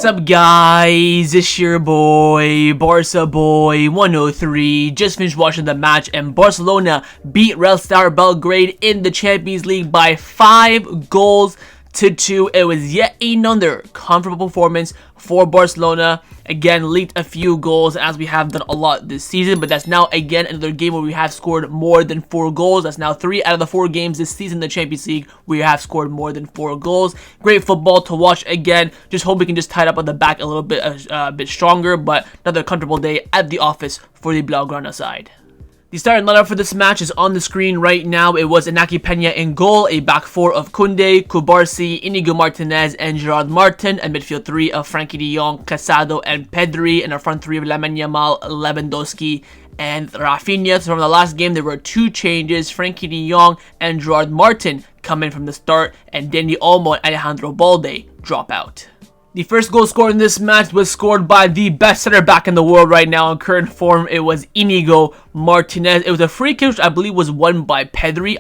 What's up, guys? It's your boy, Barca Boy 103. Just finished watching the match, and Barcelona beat Red Star Belgrade in the Champions League by 5 goals to 2. It was yet another comfortable performance for Barcelona. Again, leaked a few goals as we have done a lot this season, but that's now again another game where we have scored more than 4 goals. That's now 3 out of the 4 games this season in the Champions League we have scored more than 4 goals. Great football to watch again. Just hope we can just tie it up on the back a little bit stronger, but another comfortable day at the office for the blaugrana side. The starting lineup for this match is on the screen right now. It was Inigo Martinez in goal, a back 4 of Kounde, Kubarsi, Inigo Martinez, and Gerard Martin, a midfield 3 of Frenkie de Jong, Casado, and Pedri, and a front 3 of Lamine Yamal, Lewandowski, and Raphinha. So from the last game, there were 2 changes. Frenkie de Jong and Gerard Martin come in from the start, and Dani Olmo and Alejandro Balde drop out. The first goal scored in this match was scored by the best center back in the world right now in current form. It was Inigo Martinez. It was a free kick, which I believe was won by Pedri,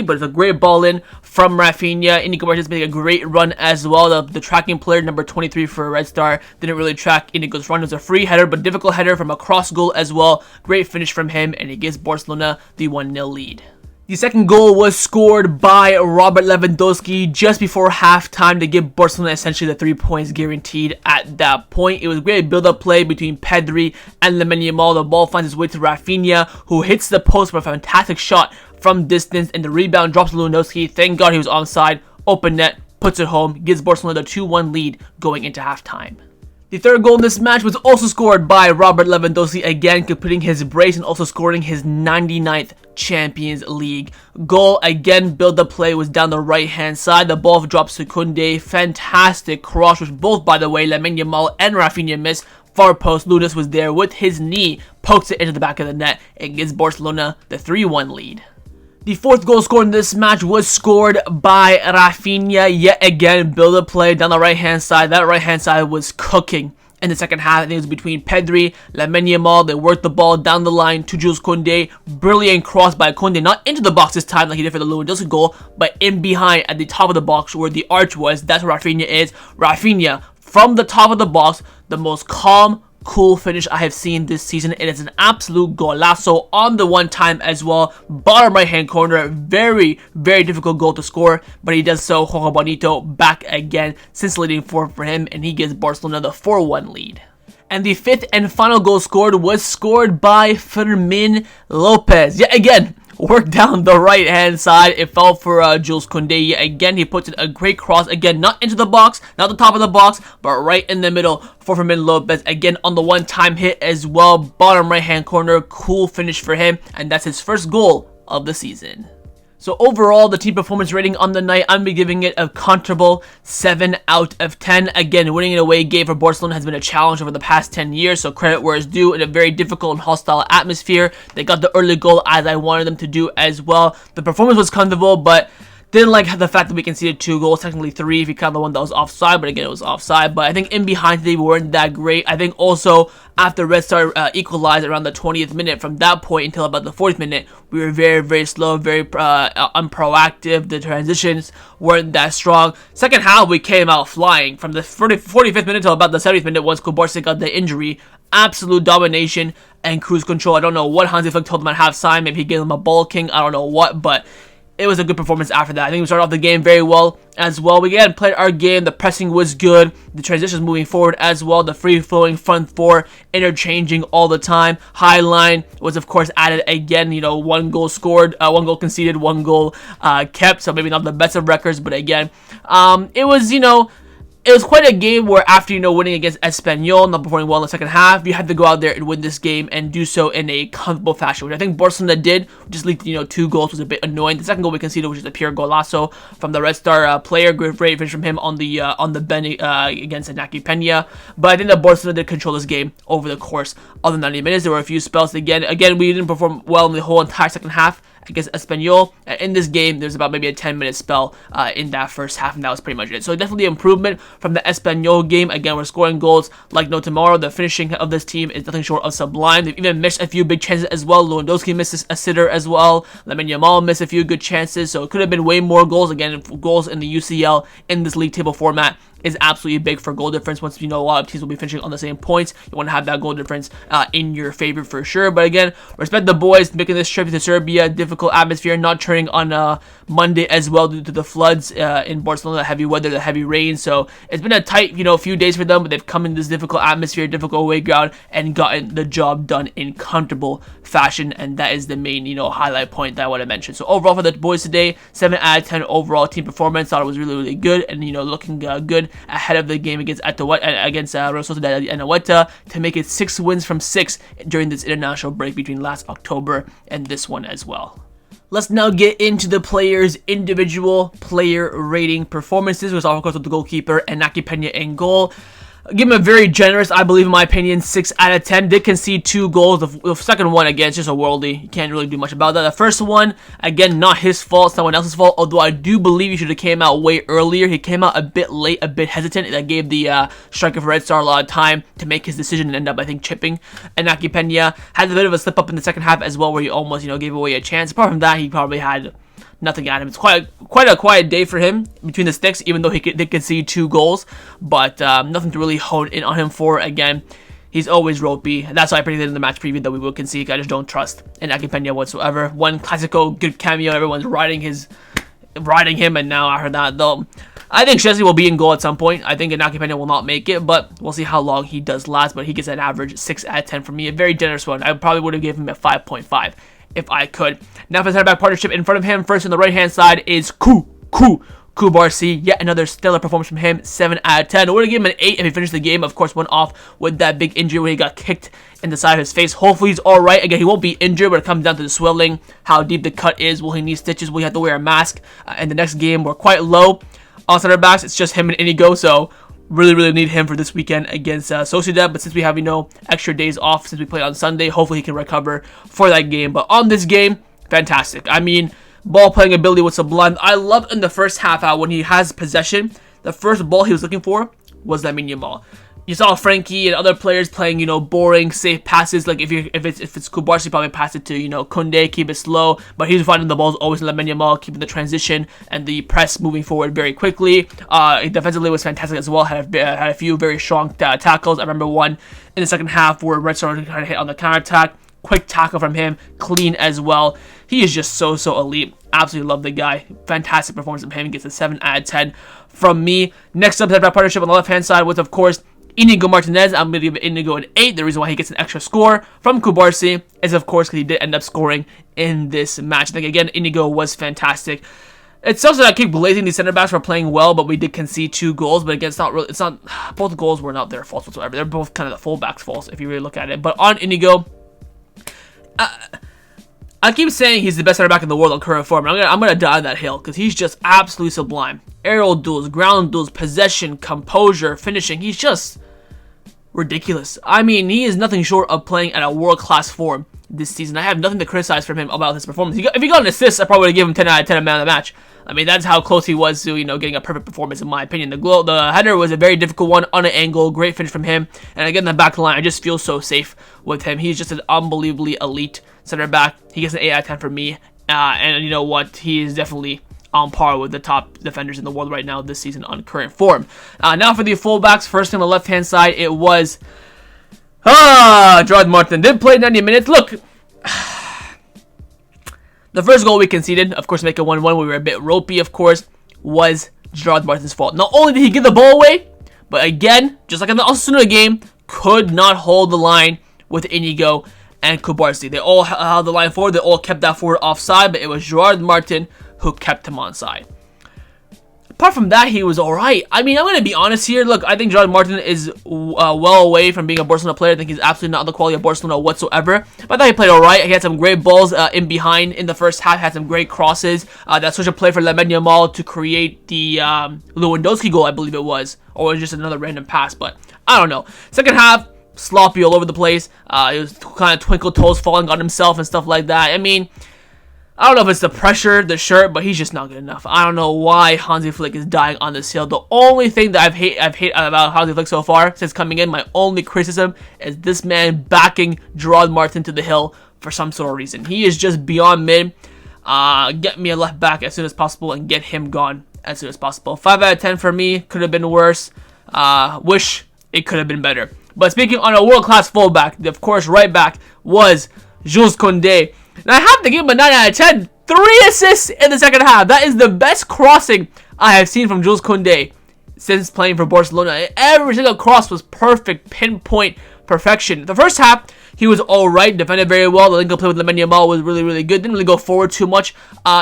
but it's a great ball in from Raphinha. Inigo Martinez made a great run as well. The tracking player, number 23 for Red Star, didn't really track Inigo's run. It was a free header, but difficult header from a cross goal as well. Great finish from him, and it gives Barcelona the 1-0 lead. The second goal was scored by Robert Lewandowski just before halftime to give Barcelona essentially the 3 points guaranteed at that point. It was a great build-up play between Pedri and Lamine Yamal. The ball finds its way to Raphinha, who hits the post for a fantastic shot from distance, and the rebound drops to Lewandowski. Thank God he was onside. Open net, puts it home, gives Barcelona the 2-1 lead going into halftime. The third goal in this match was also scored by Robert Lewandowski, again completing his brace and also scoring his 99th Champions League goal. Again, build-up play was down the right-hand side. The ball drops to Kounde. Fantastic cross, which both, by the way, Lamine Yamal and Raphinha missed. Far post, Lunas was there with his knee, pokes it into the back of the net, and gives Barcelona the 3-1 lead. The fourth goal scored in this match was scored by Raphinha. Yet again, build-up play down the right-hand side. That right-hand side was cooking in the second half. I think it was between Pedri, Lamine Yamal. They worked the ball down the line to Jules Kounde. Brilliant cross by Kounde. Not into the box this time like he did for the Lewandowski goal, but in behind at the top of the box where the arch was. That's where Raphinha is. Raphinha, from the top of the box, the most calm, cool finish I have seen this season. It is an absolute golazo on the one time as well. Bottom right hand corner. Very, very difficult goal to score, but he does so. Jojo Bonito back again, scintillating form for him, and he gives Barcelona the 4-1 lead. And the fifth and final goal scored was scored by Fermin Lopez. Yet again, work down the right hand side. It fell for Jules Kounde. Again, he puts in a great cross. Again, not into the box, not the top of the box, but right in the middle for Fermin Lopez. Again, on the one-time hit as well. Bottom right hand corner. Cool finish for him. And that's his first goal of the season. So overall, the team performance rating on the night, I'm giving it a comfortable 7 out of 10. Again, winning an away game for Barcelona has been a challenge over the past 10 years, so credit where it's due. In a very difficult and hostile atmosphere, they got the early goal as I wanted them to do as well. The performance was comfortable, but didn't like the fact that we conceded 2 goals, technically 3 if you count the one that was offside, but again, it was offside. But I think in behind they weren't that great. I think also after Red Star equalized around the 20th minute, from that point until about the 40th minute, we were very, very slow, very unproactive. The transitions weren't that strong. Second half, we came out flying. From the 45th minute till about the 70th minute, once Kubarsi got the injury, absolute domination and cruise control. I don't know what Hansi Flick told them at halftime. Maybe he gave them a ball king. I don't know what, but it was a good performance after that. I think we started off the game very well as well. We again played our game. The pressing was good. The transitions moving forward as well. The free-flowing front 4 interchanging all the time. High line was of course added again. 1 goal scored, 1 goal conceded, 1 goal kept. So maybe not the best of records, but again, it was it was quite a game where after, winning against Espanyol, not performing well in the second half, you had to go out there and win this game and do so in a comfortable fashion, which I think Barcelona did. Just leaked, 2 goals was a bit annoying. The second goal we conceded, which is a pure golazo from the Red Star player. Great finish from him on the bench against Inigo Martinez. But I think that Barcelona did control this game over the course of the 90 minutes. There were a few spells again. We didn't perform well in the whole entire second half against Espanyol. In this game, there's about maybe a 10-minute spell in that first half, and that was pretty much it. So definitely improvement from the Espanyol game. Again, we're scoring goals like no tomorrow. The finishing of this team is nothing short of sublime. They've even missed a few big chances as well. Lewandowski missed a sitter as well. Lamine Yamal missed a few good chances, so it could have been way more goals. Again, goals in the UCL in this league table format is absolutely big for goal difference. Once you know a lot of teams will be finishing on the same points, you want to have that goal difference in your favor for sure. But again, respect the boys making this trip to Serbia. Difficult atmosphere, not turning on Monday as well due to the floods in Barcelona, the heavy weather, the heavy rain. So it's been a tight, few days for them, but they've come in this difficult atmosphere, difficult away ground, and gotten the job done in comfortable fashion. And that is the main, highlight point that I want to mention. So overall for the boys today, 7 out of 10 overall team performance. Thought it was really, really good, and looking good ahead of the game against Real Sociedad and Anoeta to make it 6 wins from 6 during this international break between last October and this one as well. Let's now get into the players' individual player rating performances. We'll start, of course, with the goalkeeper, Iñaki Peña in goal. Give him a very generous, I believe, in my opinion, 6 out of 10. Did concede 2 goals. The second one, again, it's just a worldie. You can't really do much about that. The first one, again, not his fault, someone else's fault. Although I do believe he should have came out way earlier. He came out a bit late, a bit hesitant. That gave the striker for Red Star a lot of time to make his decision and end up, I think, chipping. Iñaki Peña had a bit of a slip up in the second half as well, where he almost, gave away a chance. Apart from that, he probably had nothing at him. It's quite a quiet day for him between the sticks, even though he did concede 2 goals, but nothing to really hone in on him for. Again, he's always ropey. That's why I predicted in the match preview that we will concede. I just don't trust Iñaki Peña whatsoever. One classical good cameo, everyone's riding him, and now after that, though, I think Chelsea will be in goal at some point. I think Iñaki Peña will not make it, but we'll see how long he does last. But he gets an average 6 out of 10 from me, a very generous one. I probably would have given him a 5.5. if I could. Now for the center back partnership, in front of him, first on the right hand side is Kubarsi. Yet another stellar performance from him, 7 out of 10. We're going to give him an 8 if he finished the game. Of course, went off with that big injury when he got kicked in the side of his face. Hopefully he's alright. Again, he won't be injured, but it comes down to the swelling, how deep the cut is. Will he need stitches? Will he have to wear a mask? In the next game, we're quite low on center backs. It's just him and Inigo, so really need him for this weekend against Sociedad. But since we have, extra days off since we played on Sunday, hopefully he can recover for that game. But on this game, fantastic. I mean, ball playing ability was sublime. I loved in the first half when he has possession, the first ball he was looking for was Lamine Yamal. You saw Frankie and other players playing, boring, safe passes. Like if it's Kubarsi, probably pass it to, Kounde, keep it slow. But he's finding the balls always in Lamine Yamal, keeping the transition and the press moving forward very quickly. Defensively was fantastic as well. Had a few very strong tackles. I remember one in the second half where Red Star kind of hit on the counterattack. Quick tackle from him, clean as well. He is just so elite. Absolutely love the guy. Fantastic performance from him. He gets a 7 out of 10 from me. Next up, that partnership on the left hand side was, of course, Inigo Martinez. I'm going to give Inigo an 8. The reason why he gets an extra score from Kubarsi is, of course, because he did end up scoring in this match. I think, again, Inigo was fantastic. It's also that I keep blazing these center backs for playing well, but we did concede 2 goals. But again, it's not, both goals were not their faults whatsoever. They're both kind of the fullbacks' faults if you really look at it. But on Inigo, I keep saying he's the best center back in the world on current form. I'm gonna die on that hill because he's just absolutely sublime. Aerial duels, ground duels, possession, composure, finishing. He's just ridiculous. I mean, he is nothing short of playing at a world-class form this season. I have nothing to criticize from him about his performance. If he got an assist, I probably would give him 10 out of 10 man of the match. I mean, that's how close he was to, getting a perfect performance in my opinion. The header was a very difficult one on an angle. Great finish from him. And again, the back line, I just feel so safe with him. He's just an unbelievably elite center back. He gets an 8 out of 10 from me. And you know what? He is definitely on par with the top defenders in the world right now this season on current form. Now for the fullbacks. First on the left-hand side, it was Gerard Martin. Did play 90 minutes. Look, the first goal we conceded, of course, make it 1-1. We were a bit ropey, of course, was Gerard Martin's fault. Not only did he give the ball away, but again, just like in the Osasuna game, could not hold the line with Inigo and Kubarsi. They all held the line forward. They all kept that forward offside, but it was Gerard Martin who kept him onside. Apart from that, he was alright. I mean, I'm going to be honest here. Look, I think Gerard Martin is well away from being a Barcelona player. I think he's absolutely not the quality of Barcelona whatsoever. But I thought he played alright. He had some great balls in behind in the first half. Had some great crosses. That switch of play for Lamine Yamal to create the Lewandowski goal, I believe it was. Or it was just another random pass. But I don't know. Second half, sloppy all over the place. It was kind of twinkle toes falling on himself and stuff like that. I mean, I don't know if it's the pressure, the shirt, but he's just not good enough. I don't know why Hansi Flick is dying on this hill. The only thing that I've hate about Hansi Flick so far since coming in, my only criticism is this man backing Gerard Martin to the hill for some sort of reason. He is just beyond mid. Get me a left back as soon as possible and get him gone as soon as possible. 5 out of 10 for me. Could have been worse. Wish it could have been better. But speaking on a world-class fullback, of course, right back was Jules Kounde. And I have to give him a 9 out of 10. 3 assists in the second half. That is the best crossing I have seen from Jules Kounde since playing for Barcelona. Every single cross was perfect, pinpoint perfection. The first half, he was alright, defended very well. The link play with Lamine Yamal was really, really good. Didn't really go forward too much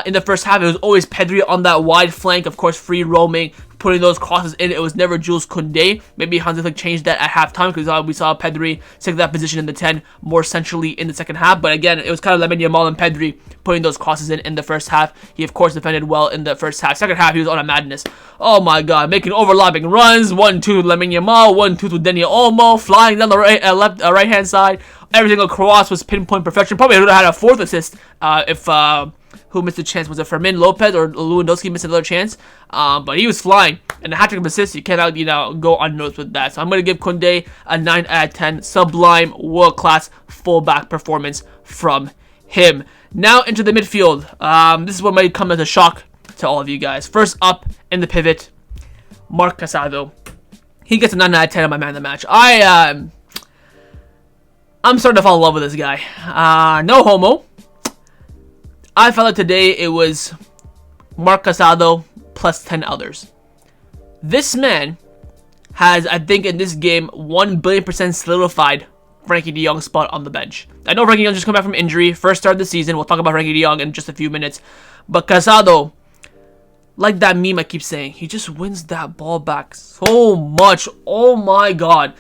in the first half. It was always Pedri on that wide flank, of course, free roaming, putting those crosses in. It was never Jules Kounde. Maybe Hansi Flick changed that at halftime because we saw Pedri take that position in the 10 more centrally in the second half. But again, it was kind of Lamine Yamal and Pedri putting those crosses in the first half. He, of course, defended well in the first half. Second half, he was on a madness. Oh my god, making overlapping runs. 1-2 to Lamine Yamal, 1-2 to Dani Olmo, flying down the right-hand side. Every single cross was pinpoint perfection. Probably would have had a 4th assist if who missed a chance? Was it Fermin Lopez or Lewandowski missed another chance? But he was flying. And the hat-trick of assists, you cannot, go unnoticed with that. So I'm going to give Kounde a 9 out of 10. Sublime, world-class fullback performance from him. Now into the midfield. This is what might come as a shock to all of you guys. First up in the pivot, Marc Casado. He gets a 9 out of 10 on my man of the match. I'm starting to fall in love with this guy. No homo. I felt like today it was Marc Casado plus 10 others. This man has, I think, in this game, 1,000,000,000% solidified Frenkie de Jong's spot on the bench. I know Frenkie de Jong just come back from injury, first start of the season. We'll talk about Frenkie de Jong in just a few minutes. But Casado, like that meme I keep saying, he just wins that ball back so much. Oh my god.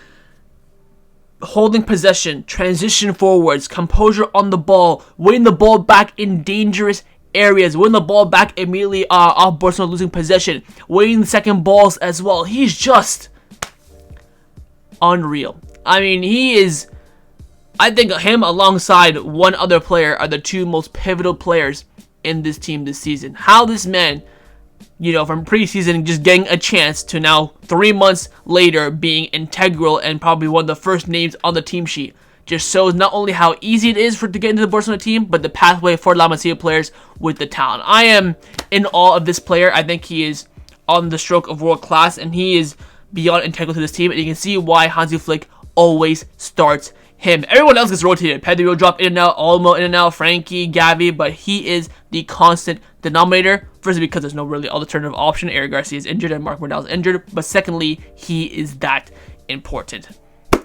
Holding possession, transition forwards, composure on the ball, winning the ball back in dangerous areas, winning the ball back immediately off Barcelona losing possession, winning second balls as well. He's just unreal. I mean, he is, I think him alongside one other player are the 2 most pivotal players in this team this season. How this man, from preseason just getting a chance to now 3 months later being integral and probably one of the first names on the team sheet just shows not only how easy it is to get into the Barcelona team, but the pathway for La Masia players with the talent. I am in awe of this player. I think he is on the stroke of world class, and he is beyond integral to this team, and you can see why Hansi Flick always starts him. Everyone else gets rotated. Pedri will drop in and out, Olmo in and out, Frankie, Gavi, but he is the constant denominator. Firstly, because there's no really alternative option. Eric Garcia is injured and Marc Murnau is injured. But secondly, he is that important.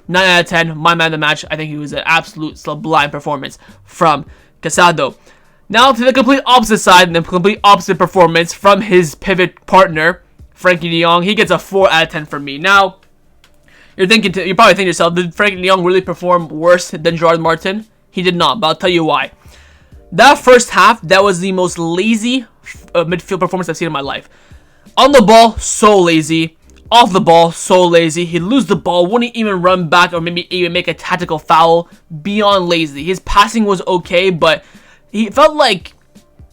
9 out of 10, my man of the match. I think he was an absolute sublime performance from Casado. Now to the complete opposite side and the complete opposite performance from his pivot partner, Frenkie de Jong. He gets a 4 out of 10 from me. Now, you're probably thinking to yourself, did Frenkie de Jong really perform worse than Gerard Martin? He did not, but I'll tell you why. That first half, that was the most lazy midfield performance I've seen in my life. On the ball, so lazy. Off the ball, so lazy. He'd lose the ball, wouldn't even run back or maybe even make a tactical foul. Beyond lazy. His passing was okay, but he felt like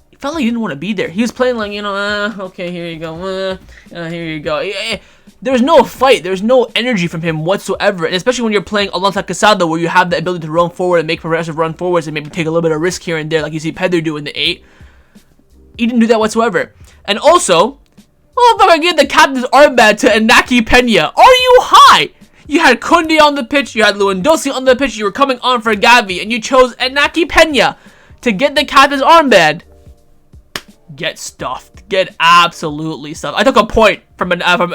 he didn't want to be there. He was playing like, okay, here you go. Here you go. There was no fight. There was no energy from him whatsoever. And especially when you're playing alongside Casado, where you have the ability to run forward and make progressive run forwards and maybe take a little bit of risk here and there, like you see Pedri do in the 8. He didn't do that whatsoever. And also, motherfucker gave the captain's armband to Iñaki Peña. Are you high? You had Kounde on the pitch. You had Lewandowski on the pitch. You were coming on for Gavi. And you chose Iñaki Peña to get the captain's armband. Get stuffed. Get absolutely stuffed. I took a point from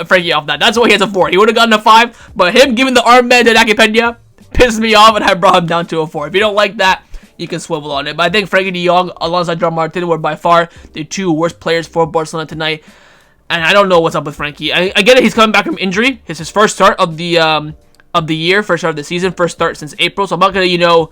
Frankie off that. That's why he has a 4. He would have gotten a 5, but him giving the armband to Iñaki Peña pissed me off, and I brought him down to a 4. If you don't like that, you can swivel on it. But I think Frenkie de Jong alongside Gerard Martin were by far the 2 worst players for Barcelona tonight. And I don't know what's up with Frankie. I get it. He's coming back from injury. It's his first start of the year, first start of the season, first start since April. So I'm not gonna,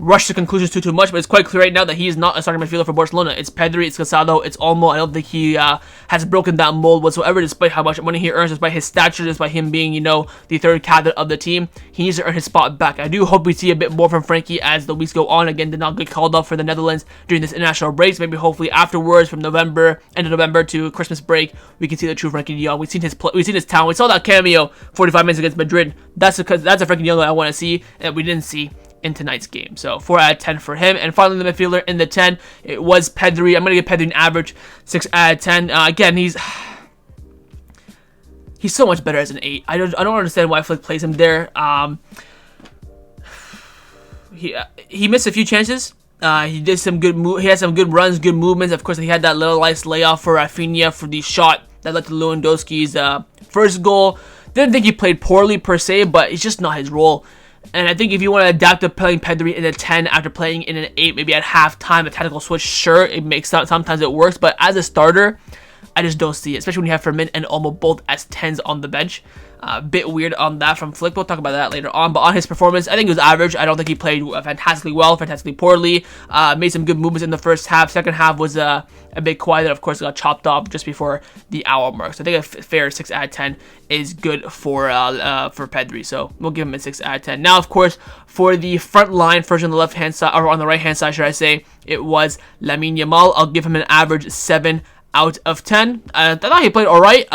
rush to conclusions too much, but it's quite clear right now that he is not a starting midfielder for Barcelona. It's Pedri, it's Casado, it's Olmo. I don't think he has broken that mold whatsoever, despite how much money he earns, despite his stature, despite him being, the third captain of the team. He needs to earn his spot back. I do hope we see a bit more from Frankie as the weeks go on. Again, did not get called up for the Netherlands during this international breaks. Maybe hopefully afterwards, from end of November to Christmas break, we can see the true Frenkie de Jong. We've seen his talent. We saw that cameo 45 minutes against Madrid. That's a Frenkie de Jong that I want to see, and we didn't see in tonight's game. So 4 out of 10 for him. And finally, the midfielder in the 10, it was Pedri. I'm going to give Pedri an average 6 out of 10. Again, he's he's so much better as an 8. I don't understand why Flick plays him there. He missed a few chances. He did some good he had some good runs, good movements. Of course, he had that little nice layoff for Raphinha for the shot that led to Lewandowski's first goal. Didn't think he played poorly per se, but it's just not his role. And I think if you want to adapt to playing Pedri in a 10 after playing in an 8, maybe at halftime, a tactical switch, sure, it makes sense. Sometimes it works, but as a starter, I just don't see it, especially when you have Fermin and Olmo both as 10s on the bench. Bit weird on that from Flick. We'll talk about that later on. But on his performance, I think it was average. I don't think he played fantastically well, fantastically poorly. Made some good movements in the first half. Second half was a bit quiet. Of course, got chopped up just before the hour mark. So I think a fair 6 out of 10 is good for Pedri. So we'll give him a 6 out of 10. Now, of course, for the front line, first on the left hand side, or on the right hand side, should I say, it was Lamine Yamal. I'll give him an average 7 out of 10. I thought he played alright.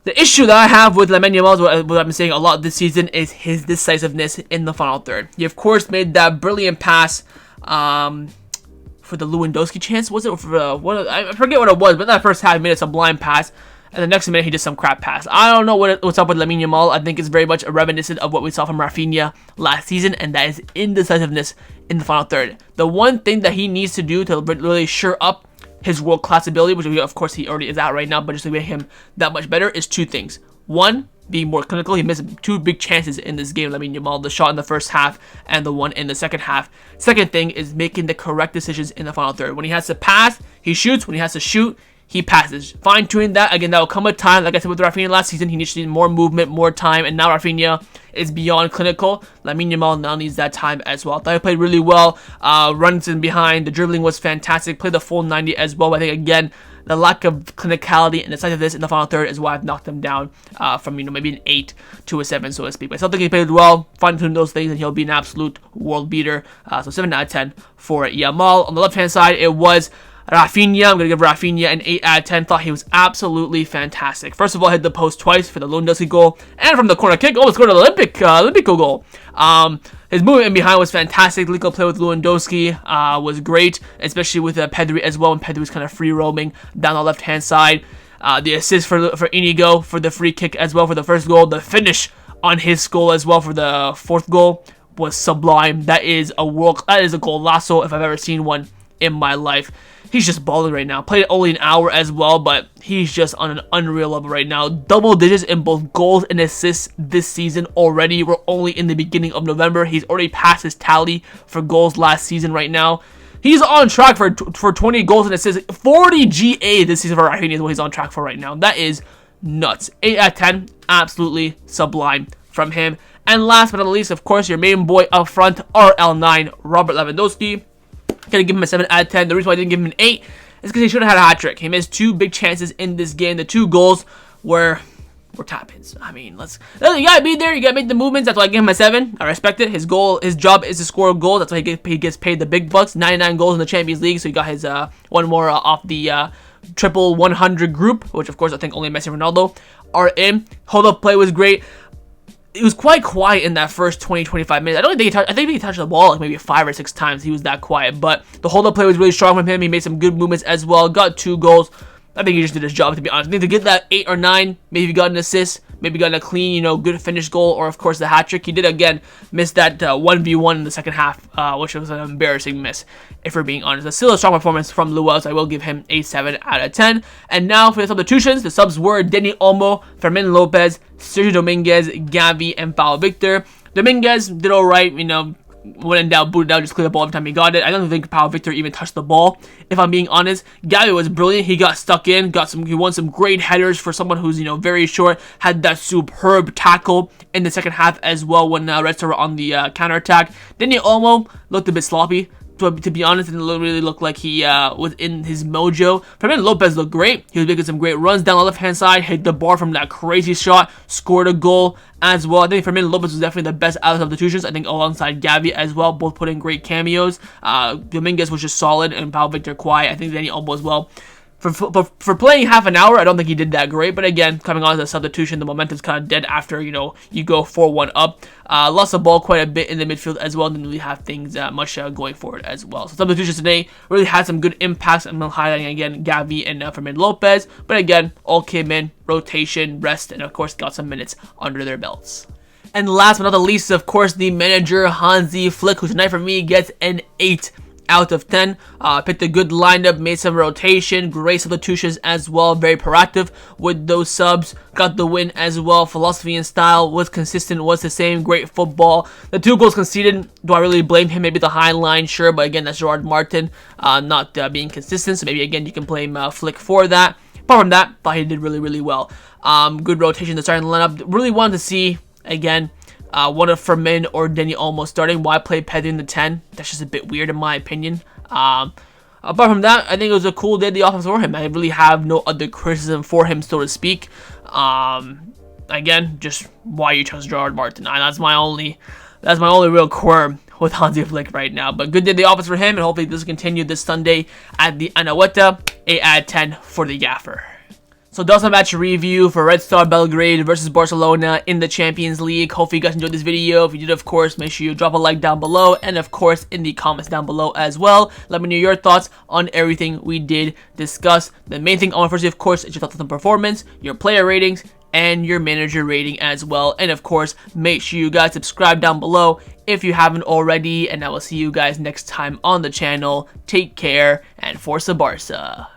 The issue that I have with Lamine Yamal, what I've been saying a lot this season, is his decisiveness in the final third. He, of course, made that brilliant pass for the Lewandowski chance. Was it for I forget what it was, but in that first half, he made a sublime pass. And the next minute, he did some crap pass. I don't know what's up with Lamine Yamal. I think it's very much a reminiscent of what we saw from Raphinha last season, and that is indecisiveness in the final third. The one thing that he needs to do to really shore up his world-class ability, which of course he already is at right now, but just to make him that much better, is 2 things. One, being more clinical. He missed 2 big chances in this game, Lamine Yamal, the shot in the first half and the one in the second half. Second thing is making the correct decisions in the final third. When he has to pass, he shoots. When he has to shoot, he passes. Fine-tuning that. Again, that will come with time. Like I said with Raphinha last season, he needs to need more movement, more time, and now Raphinha is beyond clinical. Lamine Yamal now needs that time as well. I thought he played really well. Runs in behind. The dribbling was fantastic. Played the full 90 as well. But I think, again, the lack of clinicality and decisiveness in the final third is why I've knocked him down from, maybe an 8 to a 7, so to speak. But I still think he played well. Fine-tune those things, and he'll be an absolute world beater. So 7 out of 10 for Yamal. On the left-hand side, it was Raphinha. I'm going to give Raphinha an 8 out of 10. Thought he was absolutely fantastic. First of all, hit the post twice for the Lewandowski goal. And from the corner kick, scored an Olympico goal. His movement in behind was fantastic. Lico play with Lewandowski was great, especially with Pedri as well. And Pedri was kind of free roaming down the left-hand side. The assist for Inigo for the free kick as well for the first goal. The finish on his goal as well for the fourth goal was sublime. That is a golazo if I've ever seen one in my life. He's just balling right now. Played only an hour as well, but he's just on an unreal level right now. Double digits in both goals and assists this season already. We're only in the beginning of November. He's already passed his tally for goals last season right now. He's on track for 20 goals and assists. 40 GA this season for Raphinha is what he's on track for right now. That is nuts. 8 out of 10. Absolutely sublime from him. And last but not least, of course, your main boy up front, RL9, Robert Lewandowski. Gonna give him a 7 out of 10. The reason why I didn't give him an 8 is because he should have had a hat trick. He missed 2 big chances in this game. The 2 goals were tap-ins. I mean, you gotta be there. You gotta make the movements. That's why I give him a 7. I respect it. His job is to score goals. That's why he gets paid the big bucks. 99 goals in the Champions League. So he got his one more off the triple 100 group, which of course I think only Messi and Ronaldo are in. Hold-up play was great. It was quite quiet in that first 20-25 minutes. I think he touched the ball like maybe 5 or 6 times. He was that quiet. But the hold-up play was really strong from him. He made some good movements as well. Got 2 goals. I think he just did his job, to be honest. I think to get that 8 or 9, maybe he got an assist, maybe got a clean, good finished goal, or of course the hat-trick. He did, again, miss that 1v1 in the second half, which was an embarrassing miss, if we're being honest. But still a strong performance from Lewis. I will give him a 7 out of 10. And now for the substitutions, the subs were Dani Olmo, Fermin Lopez, Sergio Dominguez, Gavi, and Pau Victor. Dominguez did alright, when in doubt, booted out, just cleared the ball every time he got it. I don't think Pau Victor even touched the ball, if I'm being honest. Gavi was brilliant. He got stuck in, he won some great headers for someone who's, very short. Had that superb tackle in the second half as well when Red Star were on the counterattack. Dani Olmo looked a bit sloppy. To be honest, it didn't really look like he was in his mojo. Fermin Lopez looked great. He was making some great runs down the left-hand side, hit the bar from that crazy shot, scored a goal as well. I think Fermin Lopez was definitely the best out of substitutions. I think alongside Gavi as well, both put in great cameos. Dominguez was just solid, and Pau Victor quiet. I think Dani Olmo as well For playing half an hour, I don't think he did that great. But again, coming on as a substitution, the momentum's kind of dead after, you know, you go 4-1 up. Lost the ball quite a bit in the midfield as well. Didn't really have things much going forward as well. So substitutions today really had some good impacts. I'm highlighting again Gavi and Fermin Lopez. But again, all came in, rotation, rest, and of course got some minutes under their belts. And last but not the least, of course, the manager, Hansi Flick, who tonight for me gets an 8 out of 10. Picked a good lineup, made some rotation, great substitutions as well, very proactive with those subs, got the win as well. Philosophy and style was consistent, was the same, great football. The 2 goals conceded, do I really blame him? Maybe the high line, sure, but again, that's Gerard Martin not being consistent, so maybe again you can blame Flick for that. Apart from that, thought he did really well. Good rotation in the starting lineup. Really wanted to see, again, one of Fermin or Denny almost starting. Why play Pedri in the 10? That's just a bit weird in my opinion. Apart from that, I think it was a cool day at the office for him. I really have no other criticism for him, so to speak. Again, just why you chose Gerard Martin. That's my only real quirm with Hansi Flick right now. But good day at the office for him, and hopefully this will continue this Sunday at the Anoeta. 8 out of 10 for the Gaffer. So that's a match review for Red Star Belgrade versus Barcelona in the Champions League. Hopefully you guys enjoyed this video. If you did, of course, make sure you drop a like down below. And of course, in the comments down below as well. Let me know your thoughts on everything we did discuss. The main thing I want to see, of course, is your thoughts on the performance, your player ratings, and your manager rating as well. And of course, make sure you guys subscribe down below if you haven't already. And I will see you guys next time on the channel. Take care, and Forza Barca.